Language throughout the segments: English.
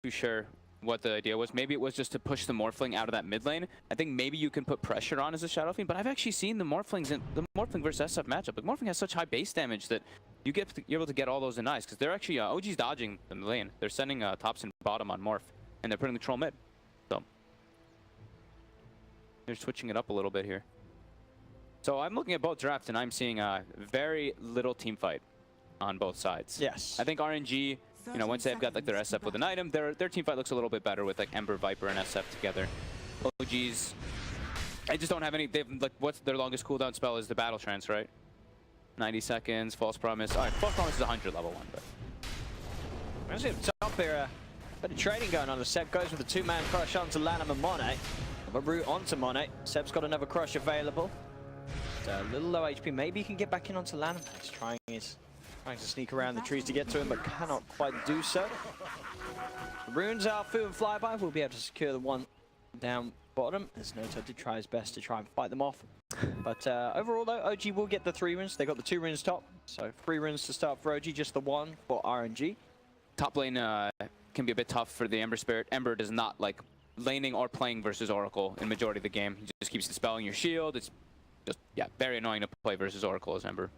too sure what the idea was. Maybe it was just to push the Morphling out of that mid lane. I think maybe you can put pressure on as a Shadow Fiend, but I've actually seen the Morphlings in the Morphling versus SF matchup. Like Morphling has such high base damage that you're able to get all those denies because they're actually OG's dodging the lane. They're sending tops and bottom on Morph, and they're putting the troll mid. So they're switching it up a little bit here. So I'm looking at both drafts and I'm seeing very little team fight on both sides. Yes. I think RNG, you know, once they've got like their SF with an item, their team fight looks a little bit better with like Ember, Viper, and SF together. OGs, I just don't have any. They've like what's their longest cooldown spell is the Battle Trance, right? 90 seconds. False Promise. All right, False Promise is 100 level 1, but. Let's see top here. Bit of trading going on. The Seb goes with a two-man crush onto Lanham and Monet. A route onto Monet. Seb's got another crush available. It's a little low HP. Maybe he can get back in onto Lanham. He's trying to sneak around the trees to get to him, but cannot quite do so. Runes are Fu and Flyby will be able to secure the one down bottom, as Noto did try his best to try and fight them off. But overall, though, OG will get the 3 runes. They got the 2 runes top, so 3 runes to start for OG, just the 1 for RNG. Top lane can be a bit tough for the Ember Spirit. Ember does not like laning or playing versus Oracle in majority of the game. He just keeps dispelling your shield. It's just, yeah, very annoying to play versus Oracle as Ember.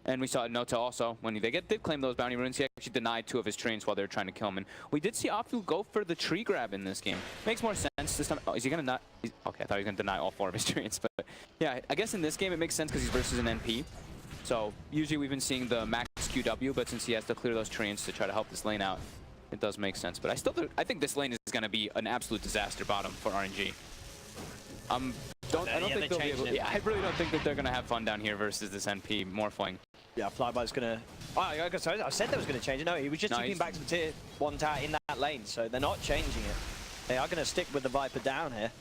And we saw Noto also, when they did claim those bounty runes, he actually denied 2 of his treants while they were trying to kill him. And we did see Afu go for the tree grab in this game. Makes more sense this time. Oh, is he gonna not? Okay, I thought he was gonna deny all 4 of his treants. But yeah, I guess in this game it makes sense because he's versus an NP. So usually we've been seeing the max QW, but since he has to clear those treants to try to help this lane out, it does make sense. But I think this lane is gonna be an absolute disaster bottom for RNG. I don't think they'll be able. Yeah, I really don't think that they're gonna have fun down here versus this NP Morphling. Yeah, Flyby's gonna. Oh, I said they was gonna change it. No, he was just keeping back to tier 1 tower in that lane, so they're not changing it. They are gonna stick with the Viper down here.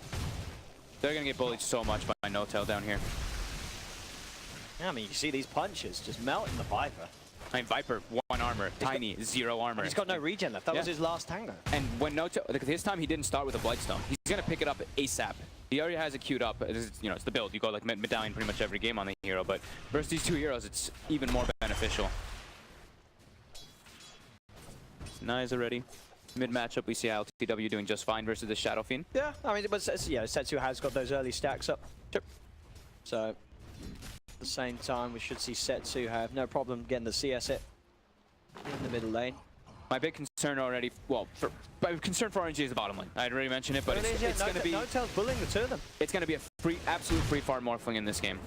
They're gonna get bullied so much by Notel down here. Yeah, I mean, you see these punches just melting the Viper. I mean, Viper, 1 armor, Tiny, 0 armor. He's got no regen left. That was his last tango. And when Noto, like this time he didn't start with a Blightstone. He's gonna pick it up ASAP. He already has it queued up. It's, you know, it's the build. You go like medallion pretty much every game on the hero, but versus these 2 heroes, it's even more beneficial. Nice already. Mid matchup, we see LTW doing just fine versus the Shadow Fiend. Yeah, I mean, but yeah, Setsu has got those early stacks up. So at the same time, we should see Setsu have no problem getting the CS hit in the middle lane. My big concern already, well, my concern for RNG is the bottom lane. I had already mentioned it, but it's going to be... Notel's bullying the 2 of them. It's going to be a absolute free farm Morphling in this game.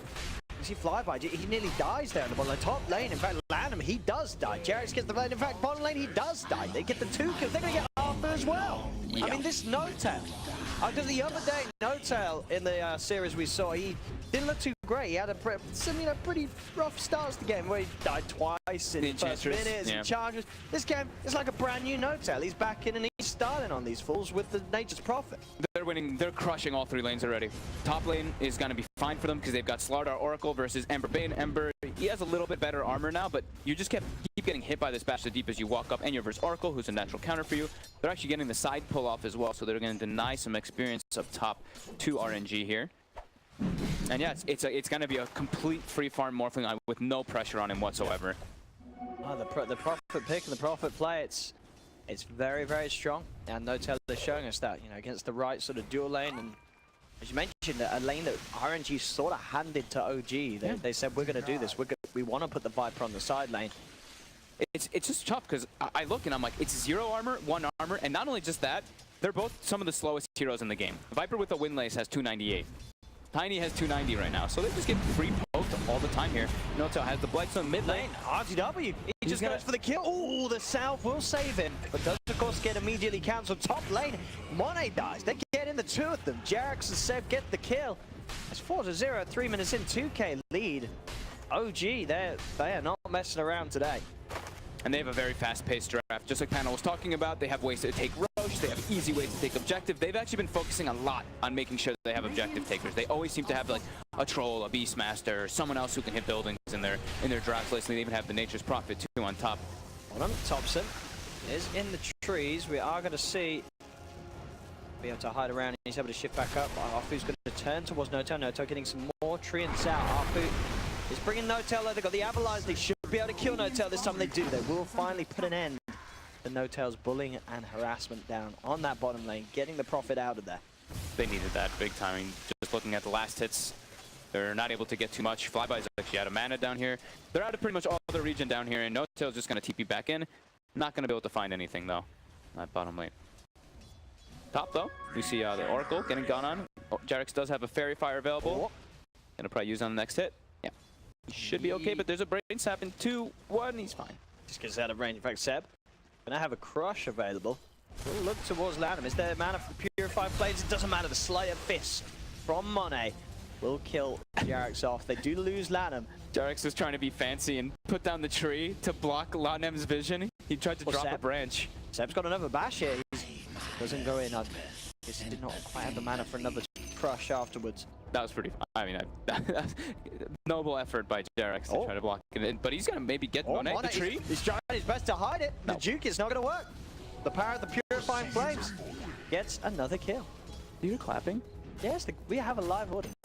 You see Flyby, he nearly dies there in the bottom lane. Top lane, in fact, Lanham, he does die. Jarex gets the lane. In fact, bottom lane, he does die. They get the 2 kills. They're going to get Arthur as well. Yeah. I mean, this Notel. Because the other day, Notel in the series we saw, he didn't look too great. He had a pretty rough start to the game where he died twice in the first minutes and charges. This game is like a brand new Notel. He's back in and he's starting on these fools with the Nature's Prophet. They're winning. They're crushing all 3 lanes already. Top lane is going to be fine for them because they've got Slardar Oracle versus Ember Bane. Ember, he has a little bit better armor now, but you just keep getting hit by this bash so deep as you walk up, and you're versus Oracle, who's a natural counter for you. They're actually getting the side pull off as well, so they're going to deny some experience up top to RNG here. And yeah, it's going to be a complete free farm Morphling with no pressure on him whatsoever. Oh, the Prophet pick and the Prophet play, it's very, very strong. And Notel is showing us that, you know, against the right sort of dual lane. And as you mentioned, a lane that RNG sort of handed to OG. They said, we're going to do this. We want to put the Viper on the side lane. It's just tough because I look and I'm like, it's 0 armor, 1 armor. And not only just that, they're both some of the slowest heroes in the game. Viper with the Windlace has 298. Tiny has 290 right now, so they just get free poked all the time here. Noto has the Blightstone mid lane. RTW, he just goes for the kill. Oh, the South will save him, but does of course get immediately cancelled. Top lane, Monet dies. They get in the 2 of them. Jarex and Seb get the kill. It's 4-0, 3 minutes in, 2K lead. OG, they are not messing around today. And they have a very fast-paced draft. Just like Panel was talking about, they have ways to take Roche, they have easy ways to take objective. They've actually been focusing a lot on making sure that they have objective takers. They always seem to have like a Troll, a Beastmaster, someone else who can hit buildings in their draft list. And they even have the Nature's Prophet too on top. Hold on, Thompson is in the trees. We are going to see be able to hide around. He's able to shift back up. Afu's going to turn towards Notel. Notel getting some more treants out. Afu is bringing Notel. They've got the Avalanche. They should be able to kill Notel this time. They do. They will finally put an end the No-Tails bullying and harassment down on that bottom lane, getting the Prophet out of there. They needed that big time. I mean, just looking at the last hits, they're not able to get too much. Flyby's actually out of mana down here. They're out of pretty much all the region down here, and No-Tail's just going to TP back in. Not going to be able to find anything, though, that bottom lane. Top, though, we see the Oracle getting gone on. Oh, Jarex does have a Fairy Fire available. Gonna probably use on the next hit. Yeah, he should be okay, but there's a Brain Sap in 2-1. He's fine. Just gets out of range. In fact, Seb gonna have a Crush available. We'll look towards Lanham. Is there mana for Purified Blades? It doesn't matter. The Sleight of Fist from Monet will kill Jarex off. They do lose Lanham. Jarex was trying to be fancy and put down the tree to block Lanem's vision. He tried to drop a branch. Seb's got another bash here. Doesn't go in. I guess he did not quite have the mana for another Crush afterwards. That was pretty. I mean, noble effort by Jarex to try to block it in, but he's gonna maybe get Monet the tree. He's trying his best to hide it. The juke is not gonna work. The power of the Purifying Flames gets another kill. You're clapping? Yes, we have a live audience.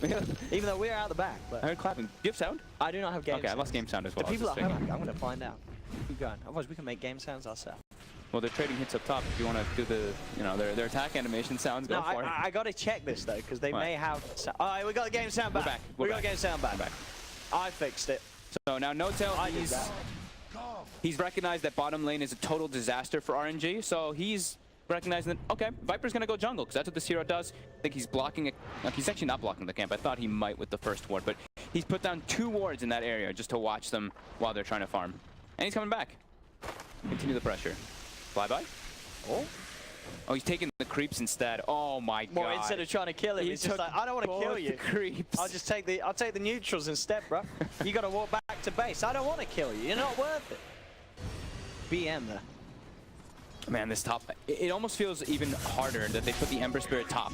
Even though we're out the back. But I heard clapping. Do you have sound? I do not have game sound. Okay, I lost game sound as well. The people at home, I'm gonna find out. Keep going. Otherwise, we can make game sounds ourselves. Well, they're trading hits up top. If you want to do the, their attack animation sounds, go for it. I got to check this though, because they may have. All right, we got the game sound back. We're back. We got game sound back. I fixed it. So now No-Tail, he's recognized that bottom lane is a total disaster for RNG. So he's recognizing that, okay, Viper's gonna go jungle because that's what this hero does. I think he's blocking it. He's actually not blocking the camp. I thought he might with the first ward, but he's put down 2 wards in that area just to watch them while they're trying to farm. And he's coming back. Continue the pressure. Flyby. Oh, he's taking the creeps instead. Oh my god. Well, instead of trying to kill him, he's just like, I don't want to kill you. Creeps. I'll take the neutrals instead, bro. You got to walk back to base. I don't want to kill you. You're not worth it. BM there. Man, this top, it almost feels even harder that they put the Ember Spirit top.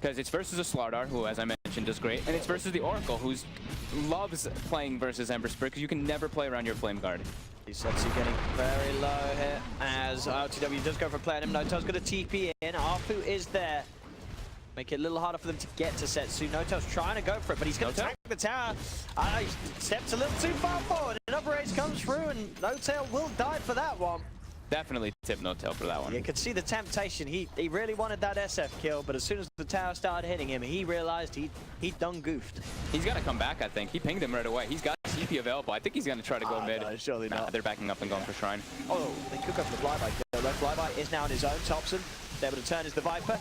Because it's versus a Slardar, who, as I mentioned, does great. And it's versus the Oracle, who loves playing versus Ember Spirit, because you can never play around your Flame Guard. Setsu getting very low here as RTW does go for Platinum. No-Tail's going to TP in. Arfu is there. Make it a little harder for them to get to Setsu. No-Tail's trying to go for it, but he's going to attack the tower. He steps a little too far forward. Another race comes through, and No-Tail will die for that one. Definitely tip No-Tail for that one. You could see the temptation. He really wanted that SF kill, but as soon as the tower started hitting him, he realized he'd done goofed. He's got to come back, I think. He pinged him right away. He's got CP available. I think he's going to try to go mid. No, surely not. They're backing up and going for Shrine. Oh, they could go for the Flyby kill. Flyby is now on his own. Thompson is able to turn as the Viper.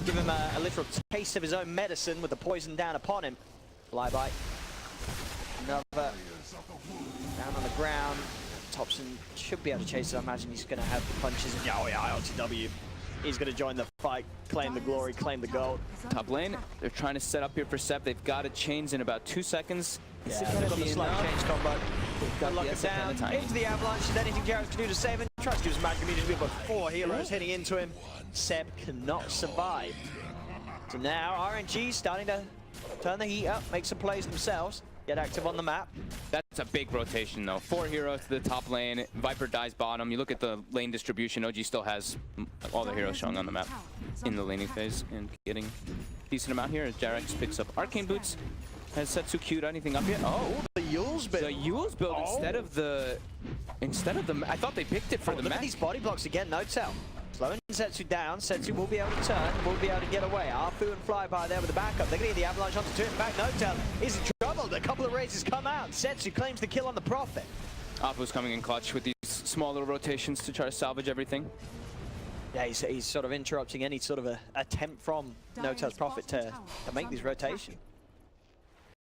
Give him a literal taste of his own medicine with the poison down upon him. Flyby. Another down on the ground. Thompson should be able to chase it. I imagine he's going to have the punches. And oh yeah, RTW. He's going to join the fight, claim the glory, claim the gold. Top lane, they're trying to set up here for Sep. They've got a chains in about 2 seconds. Yeah, they've got the slight change combo. Lock it down into the avalanche. Is there anything Jarex can do to save him? Tries to do his magic immediately, but 4 healers hitting into him. Seb cannot survive. So now RNG starting to turn the heat up, make some plays themselves. Get active on the map. That's a big rotation, though. 4 heroes to the top lane. Viper dies bottom. You look at the lane distribution. OG still has all the heroes showing on the map in the laning phase and getting a decent amount here as Jarex picks up Arcane Boots. Has Setsu queued anything up yet? Oh, the Yule's build. The Yule's build instead of the... I thought they picked it for the look match. At these body blocks again. No-Tail. Slowing Setsu down. Setsu will be able to turn, will be able to get away. Arfu and Flyby there with the backup. They're going to get the avalanche onto 2. In fact, No-Tail is in trouble. A couple of raises come out. Setsu claims the kill on the Prophet. Arfu's coming in clutch with these small little rotations to try to salvage everything. Yeah, he's sort of interrupting any sort of attempt from No-Tail's Prophet to make these rotations.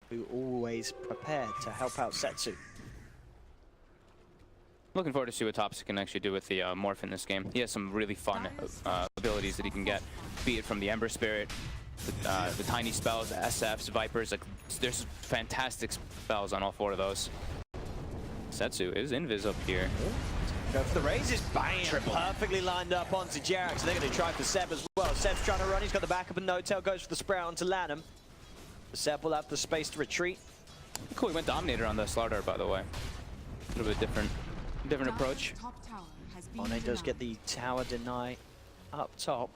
Who always prepared to help out Setsu. Looking forward to see what Topsy can actually do with the Morph in this game. He has some really fun abilities that he can get, be it from the Ember Spirit, the tiny spells, SFs, Vipers. Like, there's fantastic spells on all 4 of those. Setsu is invis up here. Go for the raises, bang! Triple. Perfectly lined up onto Jarex. They're going to try for Seb as well. Seb's trying to run, he's got the backup, and No-Tail goes for the sprout onto Lanham. Seb will have the space to retreat. Cool, he went Dominator on the Slardar, by the way. A little bit different approach. Monet does get the tower deny up top.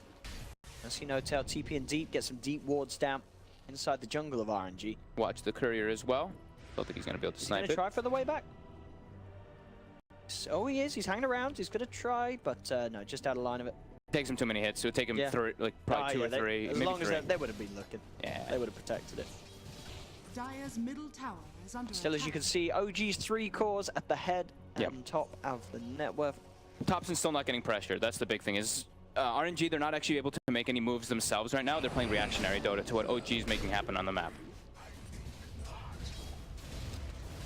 I see No-Tail TP in deep, get some deep wards down inside the jungle of RNG. Watch the courier as well. Don't think he's going to be able to snipe it. He's going to try for the way back. Oh, he is. He's hanging around. He's going to try, but no, just out of line of it. Takes him too many hits. It would take him like probably two or three. As maybe long three. as they would have been looking. Yeah. They would have protected it. Dire's middle tower is under Still, as you can see, OG's 3 cores at the head and top of the net worth. Thompson's still not getting pressure. That's the big thing. Is RNG, they're not actually able to make any moves themselves right now. They're playing reactionary Dota to what OG is making happen on the map.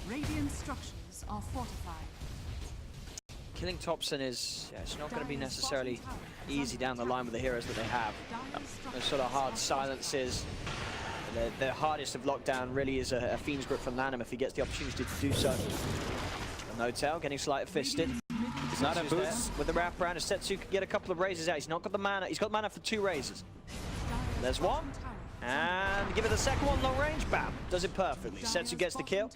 Radiant structures are fortified. Killing Thompson is it's not going to be necessarily easy down the line with the heroes that they have. Those sort of hard silences. The hardest of lockdown really is a Fiend's Grip from Lanham if he gets the opportunity to do so. No-tail getting slightly fisted. He's not a boost. With the wraparound, Setsu could get a couple of raises out. He's not got the mana. He's got mana for 2 raises. There's one. And give it a second one, long range. Bam. Does it perfectly. Setsu gets the kill.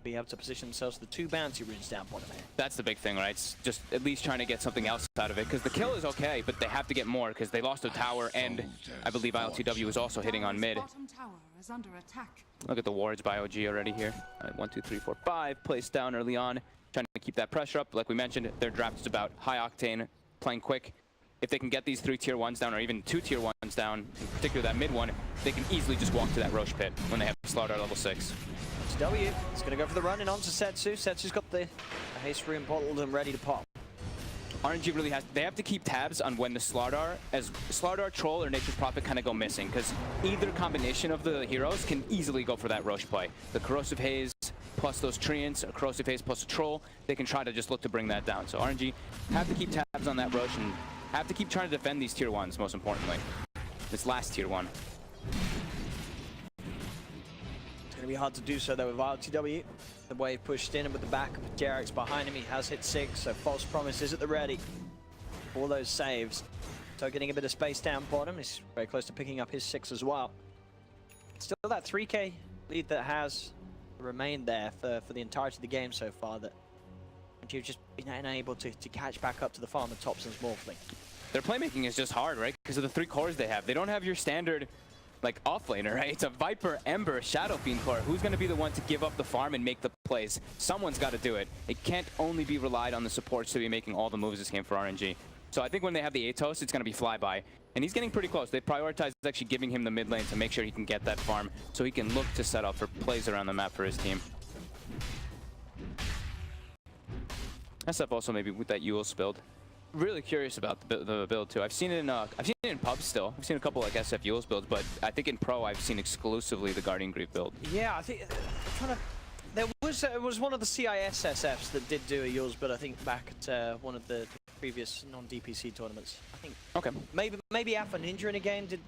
Be able to position themselves with the 2 bounty runes down bottom here. That's the big thing, right? It's just at least trying to get something else out of it, because the kill is okay, but they have to get more because they lost a tower, and I believe ILTW is also hitting on mid. Look at the wards by OG already here. 1, 2, 3, 4, 5 placed down early on, trying to keep that pressure up. Like we mentioned, their draft is about high octane, playing quick. If they can get these 3 tier 1s down, or even 2 tier 1s down, in particular that mid one, they can easily just walk to that Roche pit when they have Slardar level 6. W is going to go for the run in onto Setsu. Setsu's got the haste rune bottled and ready to pop. RNG really they have to keep tabs on when the Slardar, as Slardar, Troll, or Nature's Prophet kind of go missing, because either combination of the heroes can easily go for that Roche play. The Corrosive Haze plus those Treants, or Corrosive Haze plus a Troll, they can try to just look to bring that down. So RNG have to keep tabs on that Roche and have to keep trying to defend these tier 1s, most importantly. This last tier 1. Going to be hard to do so though with ILTW. The wave pushed in and with the back of Jarek's behind him, he has hit 6, so false promises at the ready. All those saves. So getting a bit of space down bottom. He's very close to picking up his 6 as well. Still that 3k lead that has remained there for the entirety of the game so far, that you've just been unable to catch back up to the farm of Thompson's Morphling. Their playmaking is just hard, right? Because of the 3 cores they have. They don't have your standard like offlaner, right? It's a Viper, Ember, Shadow Fiend core. Who's going to be the one to give up the farm and make the plays? Someone's got to do it. It can't only be relied on the supports to be making all the moves this game for RNG. So I think when they have the Atos, it's going to be flyby. And he's getting pretty close. They prioritize actually giving him the mid lane to make sure he can get that farm so he can look to set up for plays around the map for his team. SF also maybe with that Eul's build. Really curious about the build too. I've seen it in pubs still. I've seen a couple like SF Eul's builds, but I think in pro I've seen exclusively the Guardian Grief build. Yeah, I think there was one of the CIS SFs that did do a Eul's build. I think back at one of the previous non-DPC tournaments. I think maybe Alpha Ninja in a game did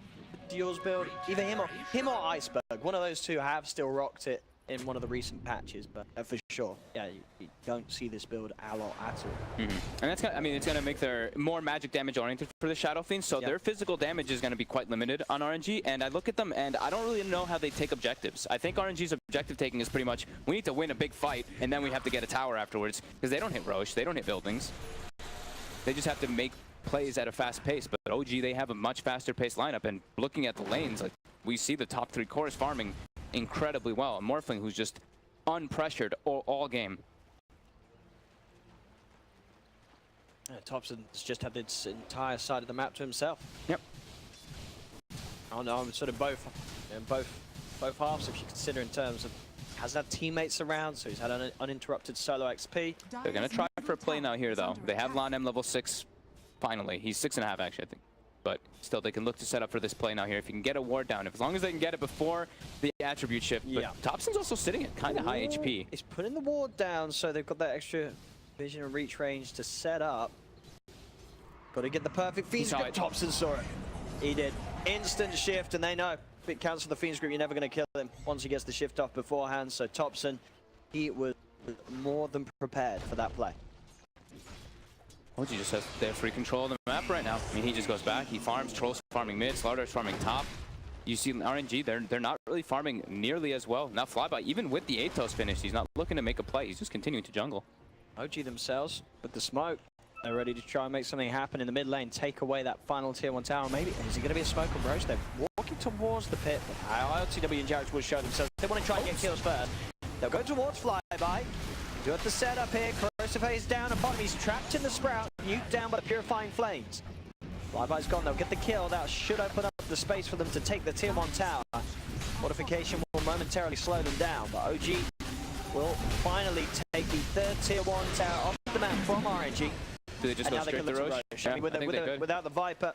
the Eul's build. Either him or Iceberg. One of those two have still rocked it in one of the recent patches, but for sure, yeah, you don't see this build a lot at all. And that's gonna, I mean, it's gonna make their more magic damage oriented for the Shadow Fiends, so their physical damage is gonna be quite limited on RNG. And I look at them, and I don't really know how they take objectives. I think RNG's objective taking is pretty much we need to win a big fight, and then we have to get a tower afterwards, because they don't hit Roche, they don't hit buildings. They just have to make plays at a fast pace. But OG, they have a much faster paced lineup, and looking at the lanes, like we see the top 3 cores farming incredibly well. Morphling, who's just unpressured all game. Thompson's just had this entire side of the map to himself. Yep. Oh no, sort of both halves, if you consider in terms of has had teammates around, so he's had an uninterrupted solo XP. They're gonna try for a play now here though. They have Lanham level 6 finally. He's 6.5 actually, I think. But still, they can look to set up for this play now here. If you can get a ward down, as long as they can get it before the attribute shift. But Thompson's also sitting at kind of high HP. He's putting the ward down, so they've got that extra vision and reach range to set up. Got to get the perfect Fiend's Grip. Thompson saw it. He did. Instant shift, and they know if it counts for the Fiend's Grip, you're never going to kill him once he gets the shift off beforehand. So Thompson, he was more than prepared for that play. OG just has their free control of the map right now. I mean, he just goes back, he farms, Troll's farming mid, Slardar's farming top. You see RNG, they're not really farming nearly as well. Now Flyby, even with the Atos finish, he's not looking to make a play, he's just continuing to jungle. OG themselves with the smoke. They're ready to try and make something happen in the mid lane, take away that final tier 1 tower. Maybe, is it going to be a smoke on Roche? They're walking towards the pit. ILTW and Jarek will show themselves. They want to try and get kills first. They'll go towards Flyby. Flyby. Do have the setup here. Corrosive Haze down at bottom. He's trapped in the Sprout. Nuked down by the Purifying Flames. Flyby's gone. They'll get the kill. That should open up the space for them to take the tier 1 tower. Fortification will momentarily slow them down, but OG will finally take the third tier 1 tower off the map from RNG. Do they just And go now they straight can to look to Roche? Roche. I mean, without the Viper,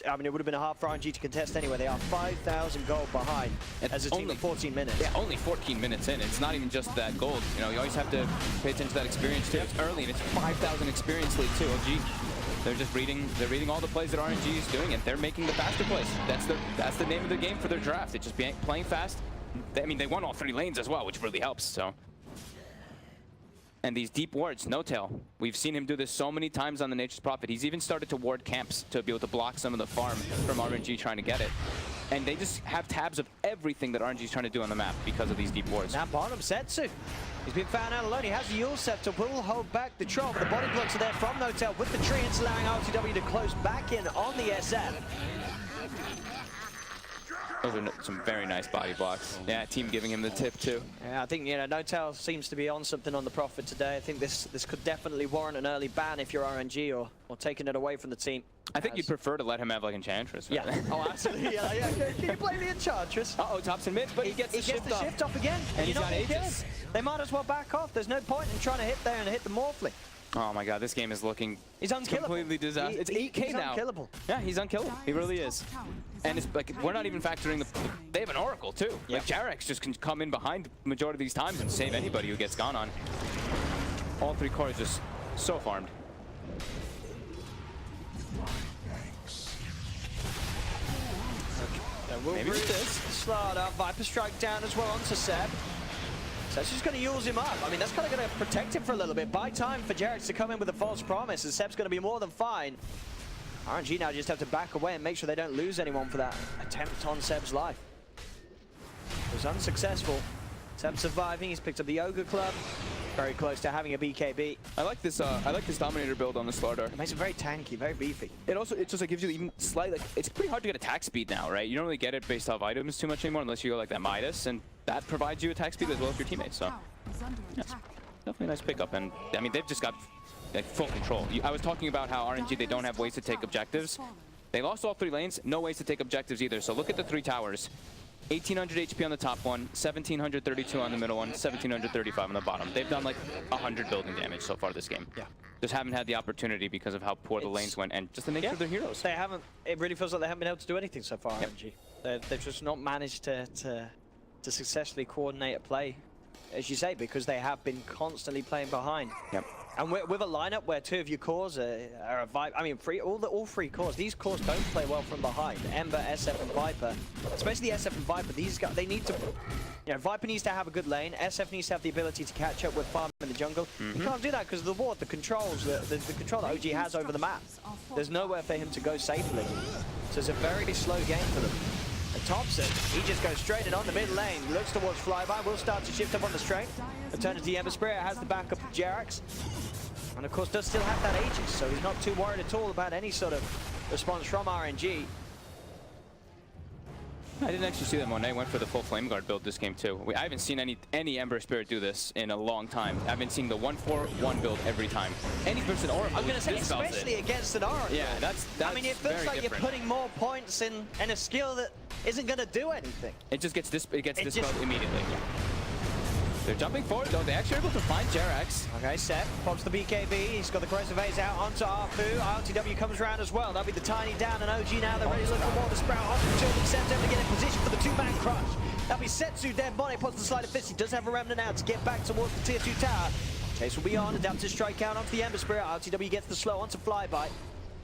I mean, it would have been hard for RNG to contest anyway. They are 5,000 gold behind as a team of 14 minutes. Yeah, only 14 minutes in. It's not even just that gold. You know, you always have to pay attention to that experience too. It's early and it's 5,000 experience lead too. OG, they're just reading. They're reading all the plays that RNG is doing, and they're making the faster plays. That's the name of the game for their draft. It's just playing fast. I mean, they won all 3 lanes as well, which really helps. So. And these deep wards, No-Tail. We've seen him do this so many times on the Nature's Prophet. He's even started to ward camps to be able to block some of the farm from RNG trying to get it. And they just have tabs of everything that RNG is trying to do on the map because of these deep wards. Now bottom, Setsu. He's been found out alone. He has the Yule Scepter, will hold back the troll. The body blocks are there from No-Tail with the treants, allowing RTW to close back in on the SF. Those are some very nice body blocks. Yeah, team giving him the tip too. Yeah, I think, you know, No-Tail seems to be on something on the Prophet today. I think this could definitely warrant an early ban if you're RNG or taking it away from the team. I think you'd prefer to let him have like Enchantress. Yeah. Oh, absolutely. Yeah. Can you play the Enchantress? Uh-oh, tops and mid, but he gets the shift off. Again. And he's you're got not gonna kill Aegis. him. They might as well back off. There's no point in trying to hit there and hit the Morphling. Oh my god, this game is looking He's unkillable. completely disastrous. It's 8K he's now. Unkillable. Yeah, he's unkillable. He really is. And it's like, we're not even factoring the... They have an Oracle too. Yeah. Like, Jarex just can come in behind the majority of these times and save anybody who gets gone on. All 3 cores just so farmed. Maybe with this. Slaughter, Viper Strike down as well onto Seb. So that's just going to use him up. I mean, that's kind of going to protect him for a little bit. Buy time for Jarex to come in with a false promise, and Seb's going to be more than fine. RNG now just have to back away and make sure they don't lose anyone for that attempt on Seb's life. It was unsuccessful. Seb surviving. He's picked up the Ogre Club. Very close to having a BKB. I like this Dominator build on the Slaughter. It makes it very tanky, very beefy. It just like gives you even slight, like, it's pretty hard to get attack speed now, right? You don't really get it based off items too much anymore unless you go like that Midas, and that provides you attack speed as well as your teammates, so. Yes, definitely a nice pickup, and I mean, they've just got like full control. I was talking about how RNG, they don't have ways to take objectives. They lost all 3 lanes, no ways to take objectives either, so look at the 3 towers. 1,800 HP on the top one, 1,732 on the middle one, 1,735 on the bottom. They've done like 100 building damage so far this game. Yeah. Just haven't had the opportunity because of how poor the lanes went and just the nature of their heroes. They haven't, it really feels like they haven't been able to do anything so far, RNG. They've just not managed to successfully coordinate a play, as you say, because they have been constantly playing behind. Yep. And with a lineup where 2 of your cores are a Viper, I mean, all 3 cores, these cores don't play well from behind. Ember, SF, and Viper, especially SF and Viper, these guys, they need to, you know, Viper needs to have a good lane, SF needs to have the ability to catch up with farm in the jungle. You can't do that because of the ward, the controls, the control that OG has over the map. There's nowhere for him to go safely. So it's a very slow game for them. And Thompson, he just goes straight in on the mid lane, looks towards Flyby, will start to shift up on the strength. Eternity Ember Spirit has the backup of Jarex. And of course does still have that Aegis, so he's not too worried at all about any sort of response from RNG. I didn't actually see that Monet went for the full Flame Guard build this game too. I haven't seen any Ember Spirit do this in a long time. I've been seeing the 1-4-1 build every time. Any person Oracle, I'm going to say dispels especially it. against an Oracle. Yeah, that's I mean, it feels very like different. you're putting more points in a skill that isn't going to do anything. It just gets dispelled just- immediately. They're jumping forward though. They're actually able to find Jarex. Okay, Seth pops the BKB. He's got the Corrosive Haze out onto Arfu. RTW comes around as well. That'll be the Tiny down, and OG now they're ready to look for more to sprout off the 2 of them. Seb's able to get in position for the 2-man crush. That'll be Setsu dead. Monet pops the Sleight of Fist. He does have a remnant now to get back towards the tier 2 tower. Chase will be on. Adaptive strike out onto the Ember Spirit. RTW gets the slow onto Flyby.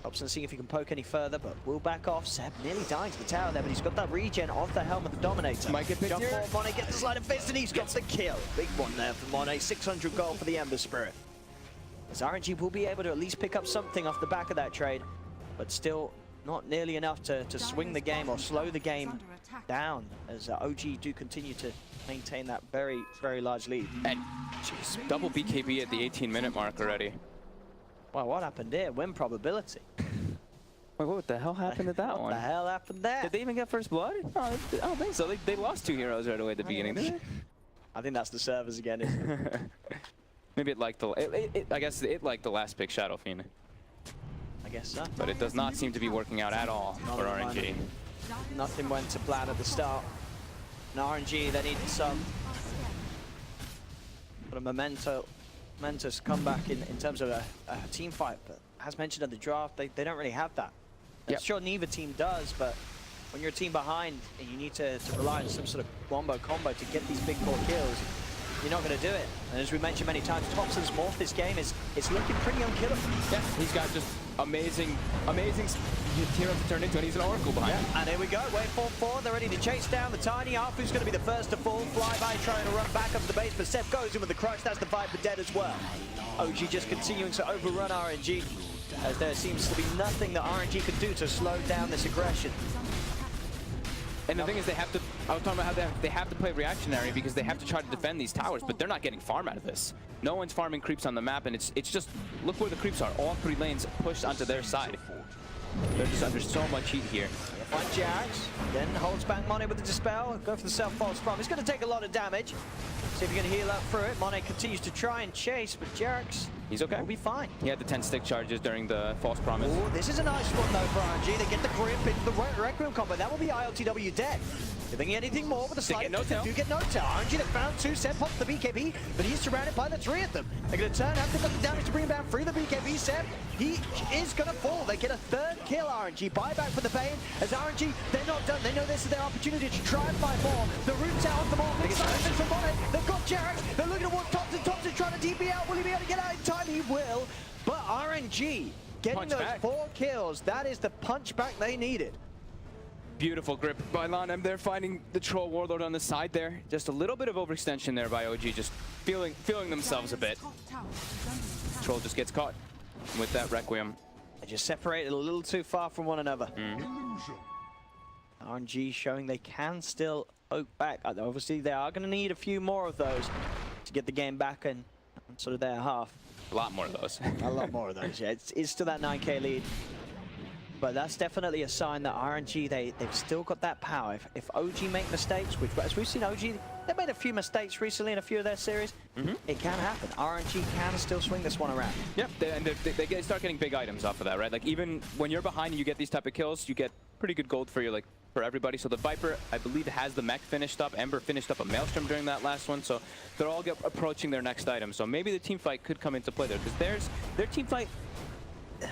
Hobson seeing if he can poke any further, but will back off. Seb nearly dying to the tower there, but he's got that regen off the helm of the Dominator. Might get picked Jump here. forward, Monet gets the Sleight of Fist, and he's got the kill. Big one there for Monet. 600 gold for the Ember Spirit. As RNG will be able to at least pick up something off the back of that trade, but still not nearly enough to swing the game or slow the game down, as OG do continue to maintain that very, very large lead. And jeez, double BKB at the 18-minute mark already. Wow, what happened there? Win probability. Wait, what the hell happened at that What one? the hell happened there? Did they even get first blood? No, I don't think so. They lost 2 heroes right away at the beginning, didn't they? I think that's the servers again, isn't it? Maybe it liked the. I guess it liked the last pick, Shadow Fiend, I guess so. but it does not seem to be working out at all for Not RNG. Nothing went to plan at the start. And RNG, they needed some sort of momentous comeback in terms of a team fight. But as mentioned in the draft, they don't really have that. I'm Yep. sure neither team does, but when you're a team behind and you need to rely on some sort of wombo combo to get these big core kills, you're not going to do it. And as we mentioned many times, Thompson's morph this game is looking pretty unkillable. Yeah, he's got just amazing hero to turn into, and he's an Oracle behind him. And here we go, wave 4-4, they're ready to chase down the Tiny. Arfu's going to be the first to fall. Flyby trying to run back up to the base, but Seb goes in with the crush. That's the Viper dead as well. OG just continuing to overrun RNG, as there seems to be nothing that RNG could do to slow down this aggression. And the thing is, I was talking about how they have to play reactionary because they have to try to defend these towers, but they're not getting farm out of this. No one's farming creeps on the map, and it's just, look where the creeps are. All 3 lanes pushed onto their side. They're just under so much heat here. Find Jax, then holds back Monet with the Dispel. Go for the self-false from. It's going to take a lot of damage. See if you can heal up through it. Monet continues to try and chase, but Jax, He's okay. will be fine. He had the 10 stick charges during the false promise. Oh, this is a nice one though for RNG. They get the grip into the Requiem combo. That will be ILTW dead. If they can get anything more with the slide, get no-tail. they do get no-tail. RNG that found 2, Seb pops the BKB, but he's surrounded by the 3 of them. They're going to turn, have to put the damage to bring him down through the BKB. Seb, he is going to fall. They get a 3rd kill, RNG. Buyback for the Bane, as RNG, they're not done. They know this is their opportunity to try and fight more. The root's out of them all. Big silence from Bonnet. They've got Jax. They're looking towards Thompson. Thompson trying to DP out. Will he be able to get out in time? He will. But RNG getting Punch those back. 4 kills, that is the punch back they needed. Beautiful grip by Lanem. They're finding the Troll Warlord on the side there. Just a little bit of overextension there by OG, just feeling themselves a bit. Troll just gets caught with that Requiem. They just separated a little too far from one another. RNG showing they can still poke back. Obviously, they are going to need a few more of those to get the game back in sort of their half. A lot more of those. A lot more of those, yeah. It's still that 9k lead. But that's definitely a sign that RNG, they've still got that power. If OG make mistakes, which as we've seen OG, they've made a few mistakes recently in a few of their series, it can happen. RNG can still swing this one around. Yep, they start getting big items off of that, right? Like even when you're behind and you get these type of kills, you get pretty good gold for for everybody. So the Viper, I believe, has the mech finished up. Ember finished up a Maelstrom during that last one. So they're all approaching their next item. So maybe the team fight could come into play there, because their team fight,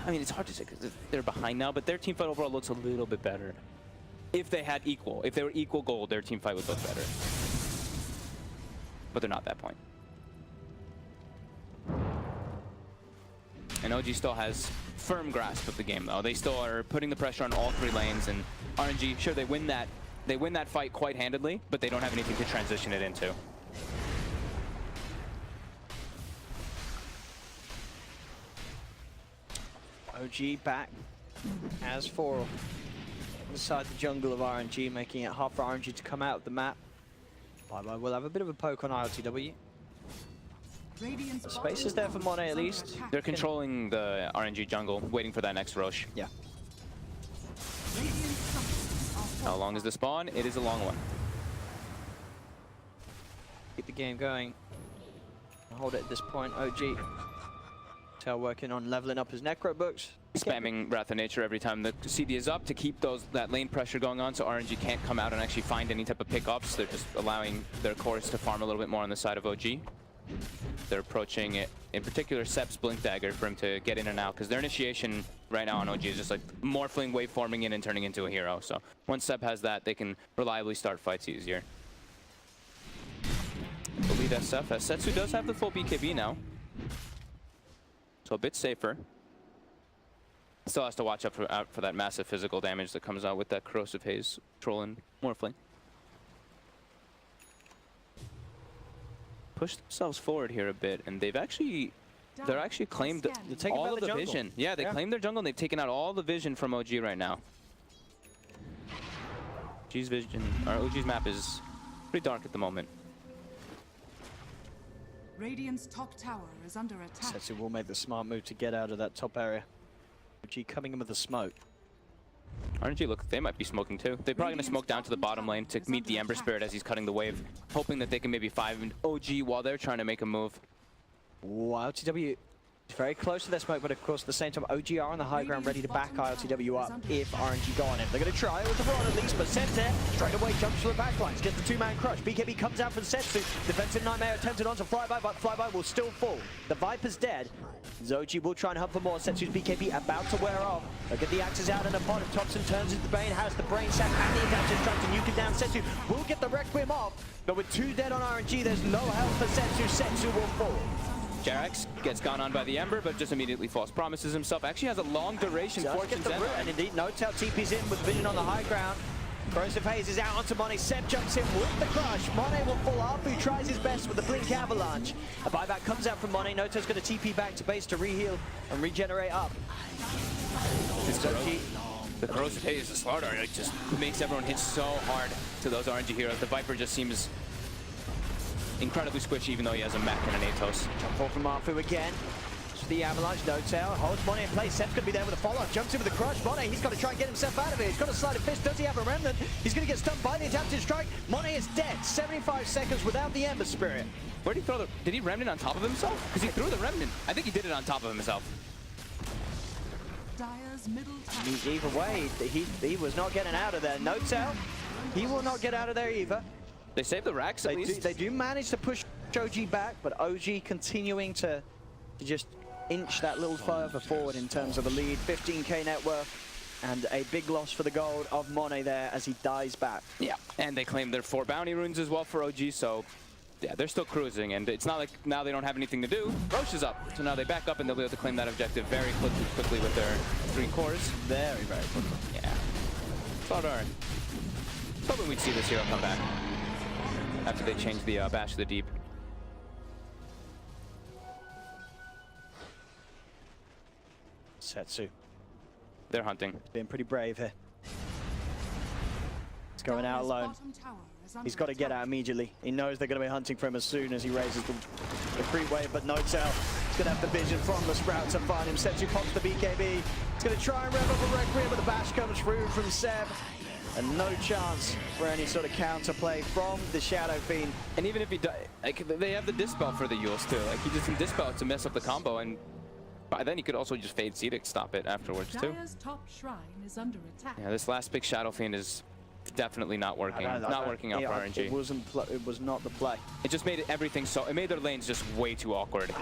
I mean, it's hard to say because they're behind now, but their team fight overall looks a little bit better. If they were equal gold, their team fight would look better. But they're not at that point. And OG still has firm grasp of the game, though. They still are putting the pressure on all 3 lanes, and RNG, sure, they win that fight quite handedly, but they don't have anything to transition it into. OG back as for inside the jungle of RNG, making it hard for RNG to come out of the map. Bye-bye, we'll have a bit of a poke on ILTW. The space is there for Monet at least. They're controlling the RNG jungle, waiting for that next Roche. Yeah. How long is the spawn? It is a long one. Keep the game going. Hold it at this point, OG. Tail working on leveling up his Necro books. Spamming Wrath of Nature every time the CD is up to keep that lane pressure going on, so RNG can't come out and actually find any type of pickups. They're just allowing their cores to farm a little bit more on the side of OG. They're approaching it, in particular Seb's Blink Dagger, for him to get in and out, because their initiation right now on OG is just like morphling, waveforming in and turning into a hero. So once Seb has that, they can reliably start fights easier. I believe SF, as Setsu does have the full BKB now, so a bit safer. Still has to watch out for that massive physical damage that comes out with that Corrosive Haze, Troll, and Morphling. Push themselves forward here a bit, and they're actually claimed all of the vision. Yeah, they claimed their jungle, and they've taken out all the vision from OG right now. OG's map is pretty dark at the moment. Radiant's top tower is under attack. Setsu will make the smart move to get out of that top area. OG coming in with the smoke. RNG, look, they might be smoking too. They're probably going to smoke down to the bottom lane to meet the Ember Spirit as he's cutting the wave, hoping that they can maybe 5 OG while they're trying to make a move. Wow, LTW is very close to their smoke, but of course at the same time, OG are on the high ground ready to back ILTW up if RNG go on him. They're going to try it with the rod at least, but Sente straight away jumps to the backlines, gets the two-man crush. BKB comes out from Setsu. Defensive Nightmare attempted onto Flyby, but Flyby will still fall. The Viper's dead. Zoji will try and hunt for more. Setsu's BKB about to wear off. Look at the axes out in the pot. Thompson turns into the Bane, has the brain sack and the adaptive strike to nuke it down. Setsu will get the Requiem off, but with 2 dead on RNG, there's no help for Setsu. Setsu will fall. Jerax gets gone on by the Ember, but just immediately false promises himself. Actually has a long duration Fortune's End. And indeed, Notel TP's in with Vision on the high ground. Corrosive Haze is out onto Monet. Seb jumps in with the crush. Monet will fall off. Who tries his best with the Blink Avalanche. A buyback comes out from Monet. Notel's going to TP back to base to reheal and regenerate up. The Corrosive Haze, the Slaughter, it just makes everyone hit so hard to those RNG heroes. The Viper just seems incredibly squishy, even though he has a mech and an Atos. Jump forward from Marfu again. The Avalanche, Notel holds Monet in place. Seb's going to be there with a follow-up. Jumps in with a crush. Monet, he's got to try and get himself out of it. He's got a sleight of fist. Does he have a remnant? He's going to get stunned by the adaptive strike. Monet is dead. 75 seconds without the Ember Spirit. Where did he throw the... Did he remnant on top of himself? Because he threw the remnant. I think he did it on top of himself. Dire's middle tower. Either way, he was not getting out of there. Notel, he will not get out of there either. They saved the racks at least. They do manage to push OG back, but OG continuing to just inch that little further forward in terms of the lead. 15k net worth and a big loss for the gold of Monet there as he dies back. Yeah, and they claim their 4 bounty runes as well for OG, so yeah, they're still cruising, and it's not like now they don't have anything to do. Roche is up, so now they back up and they'll be able to claim that objective very quickly with their 3 cores. Very, very quickly. Yeah. Slaughter. Hoping we'd see this hero come back after they change the Bash to the Deep. Setsu They're hunting. being pretty brave here. He's going out alone. He's got to get out immediately. He knows they're going to be hunting for him as soon as he raises the creep wave, but Notel is going to have the vision from the Sprout to find him. Setsu pops the BKB. He's going to try and rev up a Requiem, but the bash comes through from Seb. And no chance for any sort of counterplay from the Shadow Fiend. And even if he does, like, they have the Dispel for the Yules too. Like, he just can Dispel to mess up the combo, and by then he could also just Fade Seed to stop it afterwards too. Dire's top shrine is under attack. Yeah, this last big Shadow Fiend is definitely not working. Not working out for RNG. It was not the play. It just made everything so. It made their lanes just way too awkward.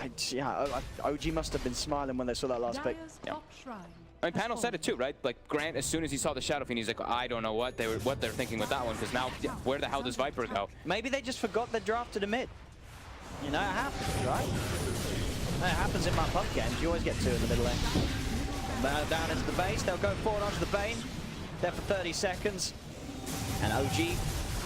OG must have been smiling when they saw that last pick. Dire's top shrine. I mean, Panel said it too, right? Like, Grant, as soon as he saw the Shadow Fiend, he's like, I don't know what they're thinking with that one, because now, yeah, where the hell does Viper go? Maybe they just forgot the draft to the mid. You know, it happens, right? It happens in my pub games. You always get 2 in the middle lane. Down into the base. They'll go forward onto the Bane. There for 30 seconds. And OG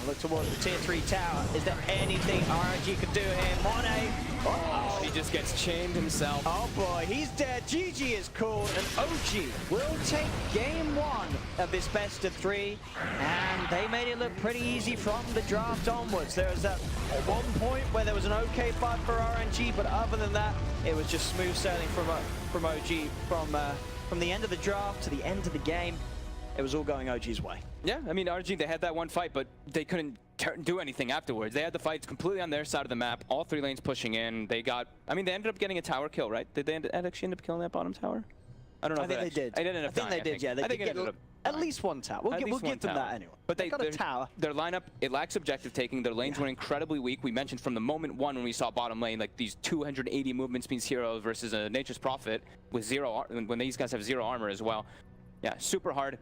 look towards the tier 3 tower. Is there anything RNG could do here? Monet. Oh, he just gets chained himself. Oh boy, he's dead. GG is called, and OG will take game 1 of this best of 3. And they made it look pretty easy from the draft onwards. There was that one point where there was an okay fight for RNG, but other than that, it was just smooth sailing from OG from the end of the draft to the end of the game. It was all going OG's way. Yeah, I mean, RNG, they had that one fight, but they couldn't do anything afterwards. They had the fights completely on their side of the map, all 3 lanes pushing in. They got, I mean, they ended up getting a tower kill, right? Did they actually end up killing that bottom tower? I don't know. I think they did. I didn't. I think they did. Yeah, they did get at least 1 tower. We'll give them that anyway. But they got a tower. Their lineup, it lacks objective taking. Their lanes were incredibly weak. We mentioned from the moment 1 when we saw bottom lane, like these 280 movement speeds heroes versus a Nature's Prophet with 0, when these guys have 0 armor as well. Yeah, super hard.